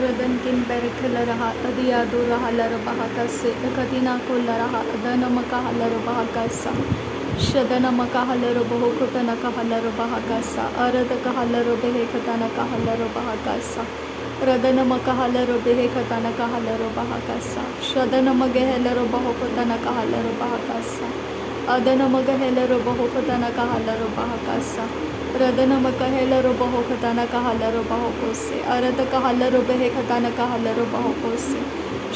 रदनकिन बेरखलरहा अदियादुरहलरबहकसे कदिनाकुलरहा अदनमकहलरबहकसा शदनमकहलरबहुकुतनकहलरबहकसा अरदकहलरबेहकतनकहलरबहकसा रदनमकहलरबेहकतनकहलरबहकसा शदनमगहलरबहुकुतनकहलरबहकसा अदनमगहलरबहुकुतनकहलरबहकसा रदनमकहलरबहुकुतनकहलरबहुकोसे अरदकहलरबेहकतनकहलरबहुकोसे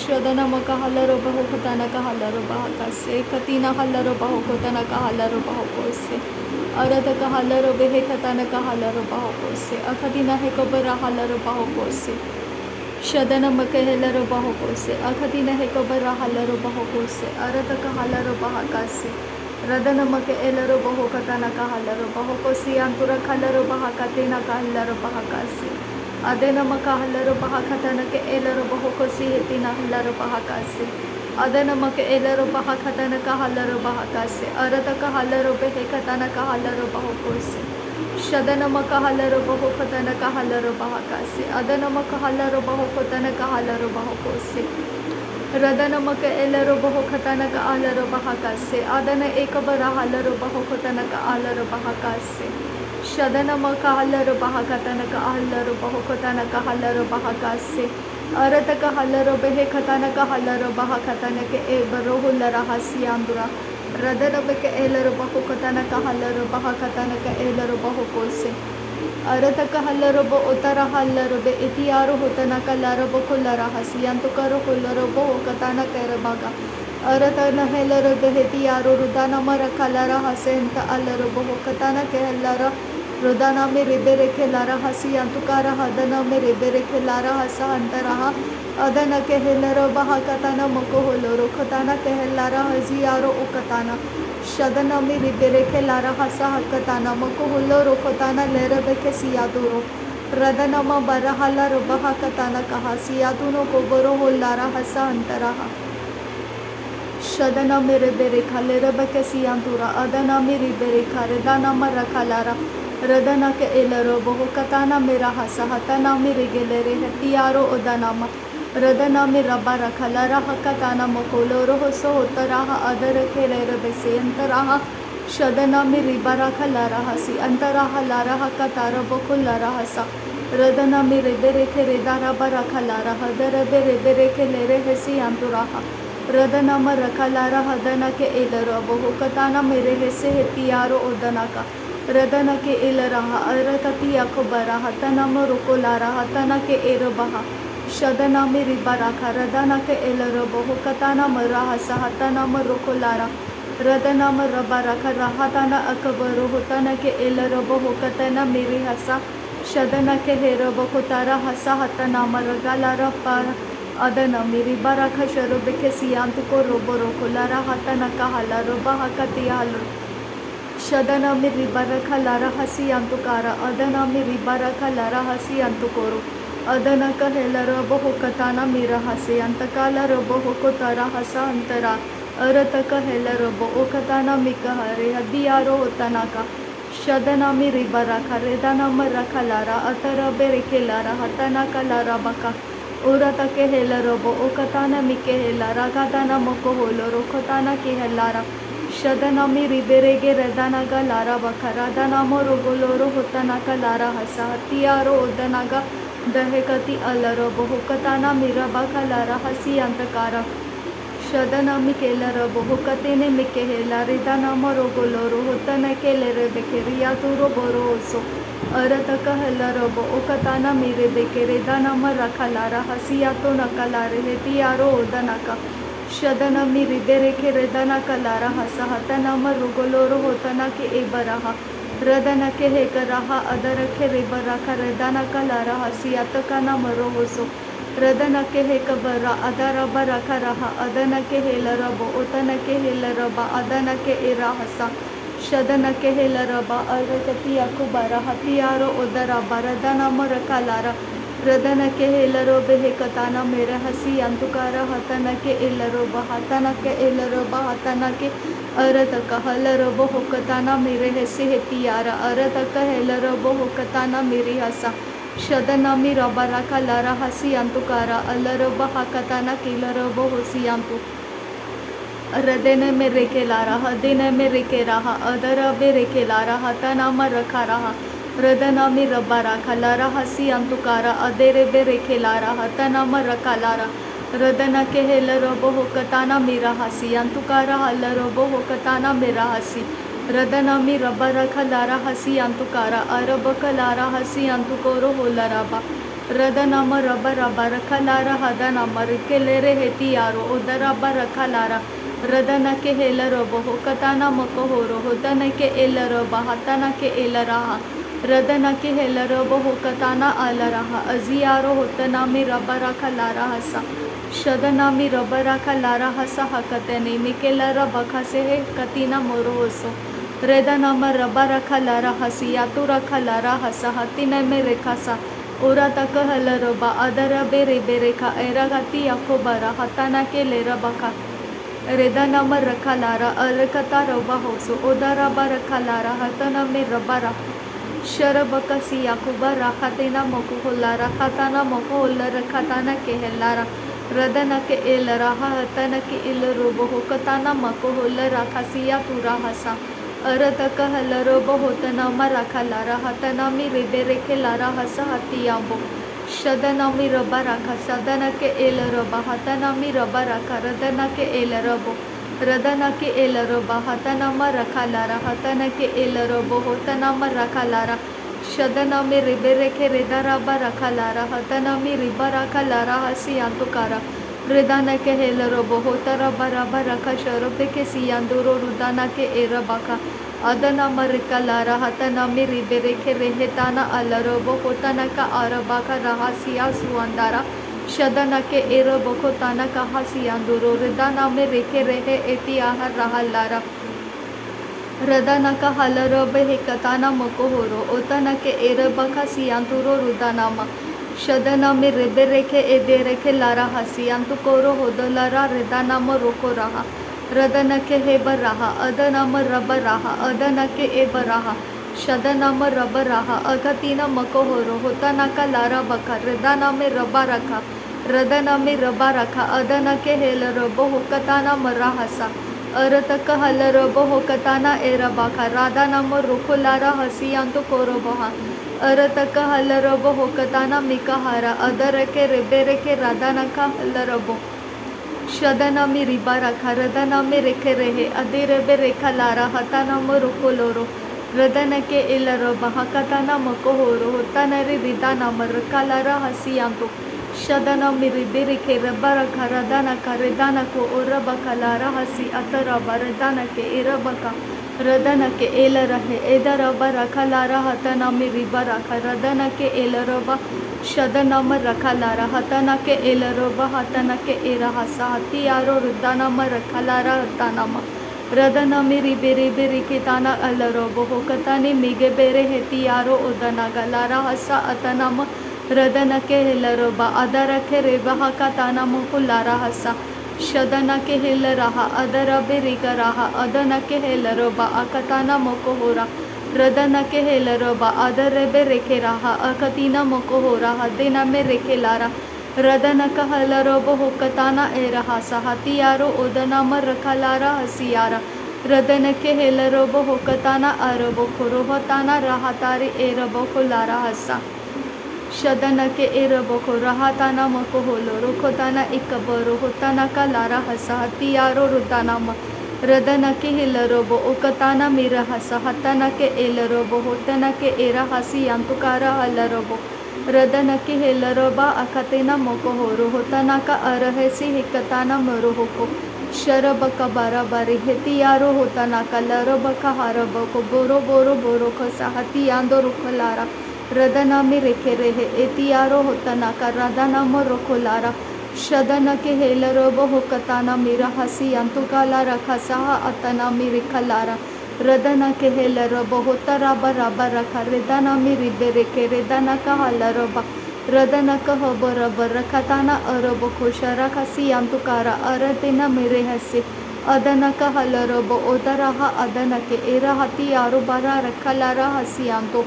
शदनमकहलरबहुकुतनकहलरबहकसे कतिनहलरबहुकुतनकहलरबहुकोसे अरदकहलरबेहकतनकहलरबहुकोसे अखदिनहेकबरहलरबहुकोसे शदनमकहलरबहुकोसे अखदिनहेकबरहलरबहुकोसे अरदकहलरबहकसे रदनमकहलरबहुकतनकहलरबहुकोसे अंतुरखलरबहकतेनकहलरबहकसे अदनमकहलरबहकतनकहलरबहुकोसे हेतिनहलरबहकसे अदनमकहलरबहकतनकहलरबहकसे अरदकहलरबेहकतनकहलरबहुकोसे शदनमकहलरबहुकतनकहलरबहकसे अदनमकहलरबहुकतनकहलरबहुकोसे रदनमकहलरबहुकतनकहलरबहकसे अदन एकबरहलरबहुकतनकहलरबहकसे शदनमकहलरबहकतनकहलरबहुकतनकहलरबहकसे अरदकहलरबेहकतनकहलरबहकतनके एबरोहुलरहसियांदुरा रदनमकहलरबहुकतनकहलरबहकतनके एलरबहुकोसे अरतकहलरब उतरहलरबे इतियारुहुतनकलरबकुलरहसियांतुकरुहुलरबहुकतनकरबगा अरतनहेलरबेहतियारो रुदानमरकलरहसेंत अलरबहुकतनकेहलर रुदानमेरिबेरेखेलरहसियांतुकारहदनमेरिबेरेखेलरहसहंतरह अदनकेहलरबहकतनमकुहुलोरुखतनकेहलरहजियारो उकतन शदनमिरिबेरेखेलरहसहकतनमकुहुलोरुखतनलेरबेकेसियादुरो रदनमबरहलरबहकतनकहसियादुनो कोबरोहुलरहसहंतरह शदनमिरिबेरेखेलरबकेसियांतुरा अदनमिरिबेरेखारेदानमरखलरा रदनके एलरबहुकतनमिरहसहतनमिरिगेलेरेहतियारो उदनम रदनमिरबरखलरहकतनमकुलोरुहुसोहुतरह अदरखेलेरबेसेयंतरह शदनमिरिबरखलरहसि अंतरहलरहकतरबकुलरहस रदनमिरिबेरेखेरेदारबरखलरह दरबेरेबेरेखेलेरेहसियांतुरह रदनमरखलरहदनके एलरबहुकतनमिरेहेसेहतियारो उदनक रदनके एलरह अरततियखबरह तनमरुकुलरह तनके एरबह शदनमिरिबरख रदनके एलरबहुकतनमरहसह तनमरुकुलरह रदनमरबरख रहतन अकबरुहुतनके एलरबहुकतनमिरिहस शदनके हेरबहुतरहसह तनमरगलरपर अदनमिरिबरख शरुबेकेसियांतुको रोबरुकुलरह तनकहलरबहकतियालु शदनमिरिबरखलरहसियांतुकार अदनमिरिबरखलरहसियांतुकोरु अदनकहेलरबहुकतनमिरहसियांतकालरबहुकुतरहसहंतरा अरतकहेलरबहुकतनमिकहरेहदियारोहुतनक शदनमिरिबरख रेदनमरखलर अतरबेरेखेलरह तनकलरबक उरतकेहेलरबहुकतनमिकेहेलर गदनमकोहोलरुखतनकेहेलर शदनमिरिबेरेगे रदनगलरबख रदनमरुगुलोरुहुतनकलरहसहतियारो उदनग दहेकति अलरबहुकतनमिरबखलरहसियांतकार शदनमिकेलरबहुकतेनेमिकेहेलरिदनमरुगुलोरुहुतनकेलेरेबेकेरियातुरोबoroso अरतकहेलरबहुकतनमिरेबेकेरेदनमरखलरहसियातुनकलरेहेतियारो उदनक शदनमिरिबेरेखेरेदनकलरहसहतनमरुगुलोरुहुतनके एबरह रदनकेहेकरह अदरखेरेबरख रदनकलरहसियातकनमरोहुसो रदनकेहेकबर अदरबरखरह अदनकेहेलरब उतनकेहेलरब अदनके एरहस शदनकेहेलरब अरततियकुबरह तियारो उदरब रदनमरखलर रदनकेहेलरबेहकतनमिरहसियांतुकारह तनके एलरबह तनके एलरबह तनके अरतकहलरबहुकतनमिरेहेसेहतियार अरतकहेलरबहुकतनमिरिहस शदनामी रबारा खालारा हसियांतुकारा अलरब हाकताना किलरब होसियांतु रदेन में रेके ला रहा दिन में रेके रहा अदर बे रेके ला रहा तनाम रखा रहा रदना में रबा रखा ला रहा सी अंतुकारा अदेरे बे रेके ला रहा तनाम रखा ला रहा रदना के हेल रबो हो कताना मेरा हसी अंतुकारा हल रबो हो कताना मेरा हसी रदना में रबा रखा ला रहा हसी अंतुकारा अरब कलारा हसी अंतुकोरो हो लराबा रदनाम रबा रबा रखा ला रहा दनाम रिके ले रे हेती यारो उदरबा रखा ला रहा रदन के हेल रबो हो कताना मको हो रो हो दन के एल रबा हतना के एल रहा रदन के हेल रबो हो कताना आल रहा अजियारो हो तनामी रबा रखा ला रहा सा शदनामी रबा रखा ला रहा सा हकतने मिकेल रबा खसे है कतीना मोरो होसो रदनाम रबा रखा ला रहा सिया तू रखा ला रहा सा हतिन में रेखा सा ओरा तक हल रबा अदर बेरे बेरेखा एरा गति अखो बरा हतना के ले रबा खा रेदानाम रखा लारा अलकता रबा होसो ओदाराबा रखा लारा हतना में रबा रा शरब कसी याकुबा राखातेना मको होला राखाताना मको होला रखाताना के हेलारा रदन के एल रहा हतन के इल रोबो हो कताना मको होला राखासिया तुरा हसा अरत कहल रोबो होतना मा राखा लारा हतना में रेबे रेखे लारा हसा हतियाबो शदनामी रबा राखा सदन के एल रबा हतनामी रबा राखा रदन के एल रबो रदन के एल रबा हतनाम रखा लारा हतन के एल रबो होतनाम रखा लारा शदनामी रिबे रेखे रेदा रबा रखा लारा हतनामी रिबा रखा लारा हसी अंतुकारा रदन के हेल रबो होता रबा रबा रखा शरबे के सियांदुरो रुदाना के एरबाका अदना मरिका लारा हतना मेरी बेरेखे रेहेताना अलरबो होताना का अरबा का रहासिया सुअंदारा शदना के एरबो होताना का हसियांदुरो रदाना में रेखे रेहे एतियाह रहा लारा रदाना का हलरबे हे कताना मको होरो ओतना के एरबा का सियांदुरो रुदानामा शदना में रेबे रेखे एदे रेखे लारा हसियांतु कोरो होदलारा रदानाम रोको रहा रदन के हेबर रहा अदनम रब रहा अदन के एबर रहा शदनम रब रहा अगतीना मको होरो होतना का लारा बका रदाना में रबा रखा रदना में रबा रखा अदन के हेल रबो होकताना मरा हसा अरत का हल रबो होकताना ए रबाखा राधाना म रुखो लारा हसियांतो कोरो बहा अरत का हल रबो होकताना मिका हारा अदर के रेबेरे के राधाना का हल रबो शदना में रिबा रखा रदना में रेखे रहे अदेर बे रेखा लारा हताना म रुको लोरो रदन के एल रबा हकताना मको होरो होताना रे रिदाना म रखा लारा हसियांतो शदना में रिबे रेखे रबा रखा रदाना का रेदाना को ओरबा का लारा हसी अतरबा रदाना के एरबा का रदन के एल रहे एदर रबा रखा लारा हतना में रिबा रखा रदन के एल रबा शदना म रखा लारा हतना के एल रबा हतना के एरा हसा हतियारो रदाना म रखा लारा हताना म रदना में रिबे रिबे रिकेताना अल रबो होकताने मिगे बेरे हेतियारो उदना गलारा हसा अतना म रदन के हेल रबा अदर के रेबा हकताना म कुलारा हसा शदना के हेल रहा अदर बेरिक रहा अदन के हेल रबा अकताना मको होरा रदन के हेल रबा अदर बे रेखे रहा अकतीना मको होरा हदेना में रेखे लारा रदन का हल रबो होकताना ए रहा सहतियारो उदना म रखा लारा हसियारा रदन के हेल रबो होकताना अरबो खोरो होताना रहा तारे ए रबो को लारा हसा शदन के एरबो को रहाताना मको होलो रोखोताना इकबरो होताना का लारा हसा हतियारो रुताना म रदन के हिल रोबो ओकताना मेरा हसा हताना के एल रोबो होतना के एरा हसी अंतुकारा हल रोबो रदन के हिल रोबा अकतेना मको होरो होताना का अरहसी हिकताना मरो होको शरब का बारा बारी हेतियारो होताना का लरब का हरब को बोरो बोरो बोरो खसा हतियांदो रुखलारा रदना में रेखे रहे एतियारो होतना का रदना म रोखोलारा शदन के हेल रोबो होकताना मेरा हसी अंतुकाला रखा सहा अतना में रेखलारा रदन के हेल रोबो होतरा बराबा रखा रेदना में रिबे रेखे रेदना का हल रोबा रदन का हबर रखताना अरबो खुशरा खसी अंतुकारा अरतेना मेरे हसे अदन का हल रोबो ओदरा अदन के एरा हतियारो बरा रखलारा हसी अंतो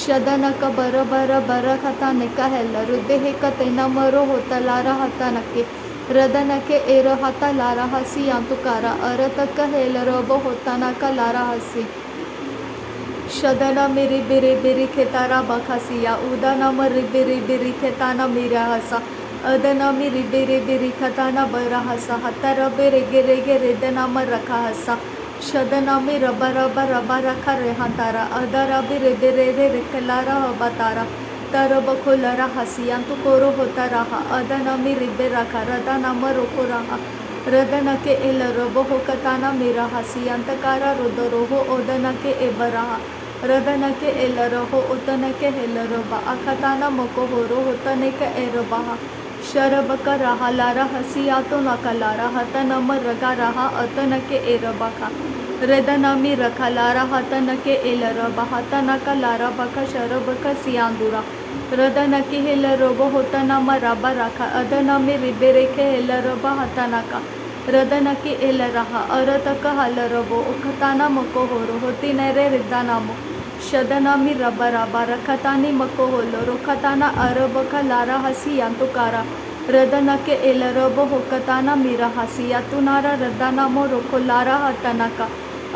शदनक बर बर बर खतानिका हेल रुदे हे कतेना मरो होता लारा हतानके रदनके एर हाता लारा हसी अंतुकारा अरतक हेल रबो होताना का लारा हसी शदना मेरी बिरी बिरी खेतारा बखसिया उदना मरी बिरी बिरी खेताना मेरा हसा अदना मेरी बिरी बिरी खताना बरा हसा हतर बेरे गिरे गिरे दना मर रखा हसा शदना में रबा रबा रबा रखा रेहातारा अदरा बिरे बिरे रे रे कलारा बतारा तरब खोलरा हसिया तू कोरो होता रहा अदना में रिबे रखा रदना मरोको रहा रदन के एल रबो हो कताना मेरा हसियंतकारा रुदरो हो ओदन के एबरहा रदन के एल रहो उतन के हेल रबा अखताना मको होरो होतने के एरबहा शरब का रहा लारा हसिया तो नकलारा हतन मर रगा रहा अतन के एरबखा रदन मी रखा लारा हतन के एल रबा हतन का लारा बका शरब का सियांदुरा रदन के हेल रबो होतना मराबा रखा अदन में रिबे रेखे हेल रबा हतना का रदन के एल रहा अरत का हल रबो उखताना मको होरो होती नरे रिदानामो शदना मी रबा रबा रखतानी मको होलो रुखताना अरब का लारा हसिया तुकारा रदन के एल रबो होकताना मीरा हसिया तुनारा रदानामो रुखो लारा हतना का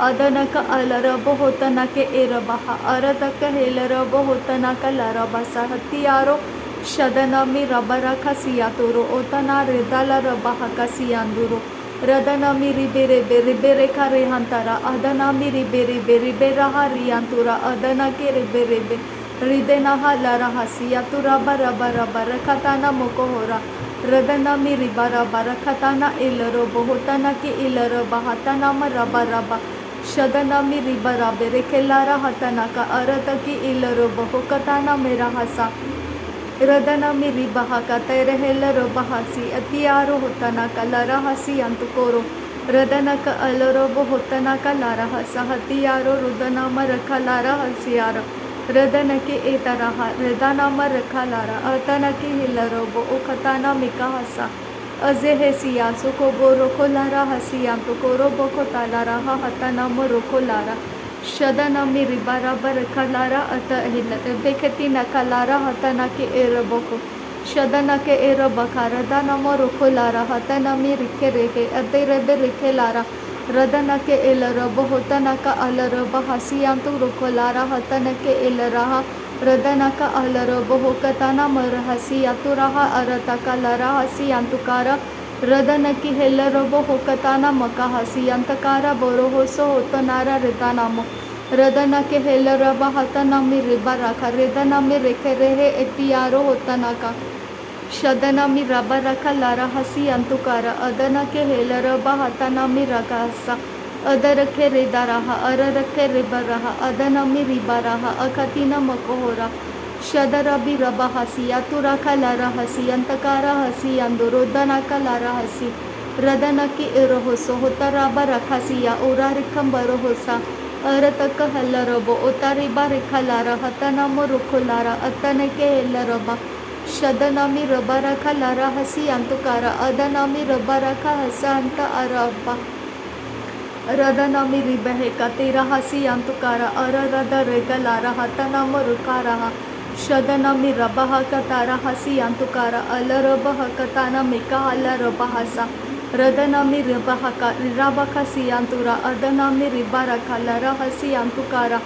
अदन का अल रबो होतना के एरबहा अरत का हेल रबो होतना का लरबा सहतियारो शदना मी रबा रखा सिया तुरो ओतना रिदाला रबा का सियांदुरो रदना मी रिबे रिबे रिबे रेखा रेहांतारा अदना मी रिबे रिबे रिबे रहा रियांतुरा अदना के रिबे रिबे रिदेना हा लरा हसिया तुरा बरबा रबा रखताना मोको होरा रदना मी रिबा रबा रखताना एल रबो होतना के एल रबा हतना म रबा रबा शदना मी रिबा रबे रेखे लारा हतना का अरत की एल रबो होकताना मेरा हसा रदना मी रिबा का तेरे हेल रबा हसी अतियारो होतना का लारा हसी अंतुकोरो रदना का अल रबो होतना का लारा हसा हतियारो रुदना म रखा लारा हसियारो रदन के ए तरह रदना म रखा लारा अतना के हिल रबो उखताना मिका हसा अजे हे सिया सुको बोरो को लारा हसिया तो कोरो बोको तालारा हा हतना म रोको लारा शदना मी रिबारा बर खलारा अत हिलत बेखती न कलारा हतना के एरबोको शदना के एरबखा रदना म रोको लारा हतना मी रिखे रेहे अते रबे रिखे लारा रदन के एल रब होतना का अल रब हसिया तो रोको लारा हतन के एल रहा रदन का अल रब होकताना मर हसिया तो रहा अरता का लरा हसिया तुकारा रदन की हेल रब होकताना मका हसियंतकारा बोरो होसो होतनारा रिदानामो रदन के हेल रब हतना मी रिबा रखा रदना में रेखे रेहे एतियारो होतना का शदना मी रबा रखा लारा हसी अंतुकारा अदना के हेल रबा हतना मी रखा हसा अदर के रिदा रहा अर रखे रिबा रहा अदना मी रिबा रहा अखतीना मको हो रहा शदर बी रबा हसिया तु रखा लारा हसी अंतकारा हसी अंदुरोदना का लारा हसी रदना की एरो होसो होता रबा रखा सिया ओरा रिखम बरो होसा अर तक हल रबो ओता रिबा रिखा लारा हतना मो रुखो लारा अतन के हेल रबा शदना मी रबा रखा लारा हसी अंतुकारा अदना मी रबा रखा हसा अंत अरबा रदना मी रिबहे का तेरा हसी अंतुकारा अर रद रेग लारा हतना म रुका रहा शदना मी रबा का तारा हसी अंतुकारा अल रबह कताना मिका अल रबा हसा रदना मी रिबहा का रबा का सियांतुरा अदना मी रिबा रखा लारा हसी अंतुकारा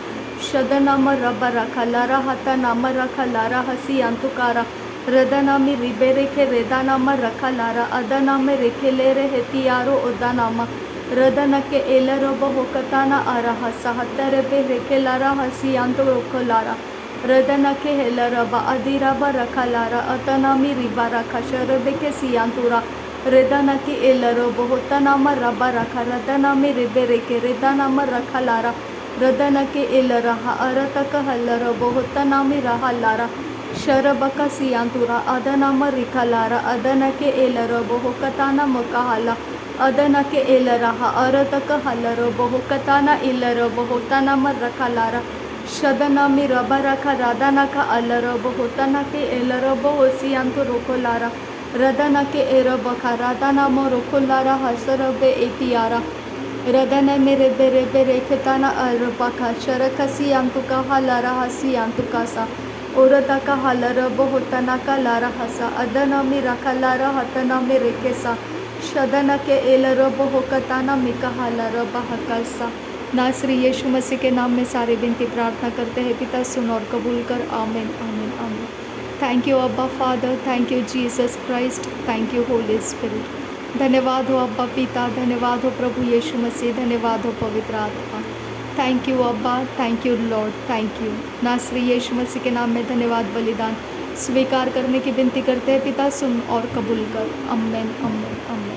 शदना म रबा रखा लारा हतना म रखा लारा हसी अंतुकारा रदना मी रिबे रेखे रेदाना म रखा लारा अदना में रेखे ले रे हेतियारो उदाना म रदन के एल रब होकताना अरह सहतर बे रेखे लारा हसी अंतो रोको लारा रदन के हेल रबा अदिरबा रखा लारा अतना मी रिबा रखा शरबे के सियांतुरा रदन के एल रब होतना म रबा रखा रदना में रिबे रेखे रेदाना म रखा लारा रदन के एल रहा अरतक हल रब होतना मी रहा लारा शरब का सियांतुरा अदना म रिखा लारा अदन के एल रब होकताना म कहाला अदन के एल रहा अरतक हल रब होकताना एल रब होतना म रखा लारा शदना मी रबा रखा रदना का अल रब होतना के एल रब होसियांतु रोको लारा रदन के एरब खा रदना म रोको लारा हसरबे एतियारा रदन मेरे बेरे बेरे खताना अरबका शरकसी अंतुका हलारा हसी अंतुका सा औरता का हलर बहुतना का लारा हसा अदन मेरा कलारा हतना मेरे केसा शदन के एलर बहुकताना मिका हलर बहकसा। नासरी यीशु मसीह के नाम में सारे विनती प्रार्थना करते हैं पिता, सुन और कबूल कर। आमीन आमीन आमीन। थैंक यू अब्बा father, thank you Jesus Christ, thank you Holy spirit. धन्यवाद हो अब्बा पिता, धन्यवाद हो प्रभु यीशु मसीह, धन्यवाद हो पवित्र आत्मा। थैंक यू अब्बा, thank you Lord, thank you. नासरी यीशु मसीह के नाम में धन्यवाद बलिदान स्वीकार करने की विनती करते हैं पिता, सुन और कबूल कर। आमीन आमीन आमीन।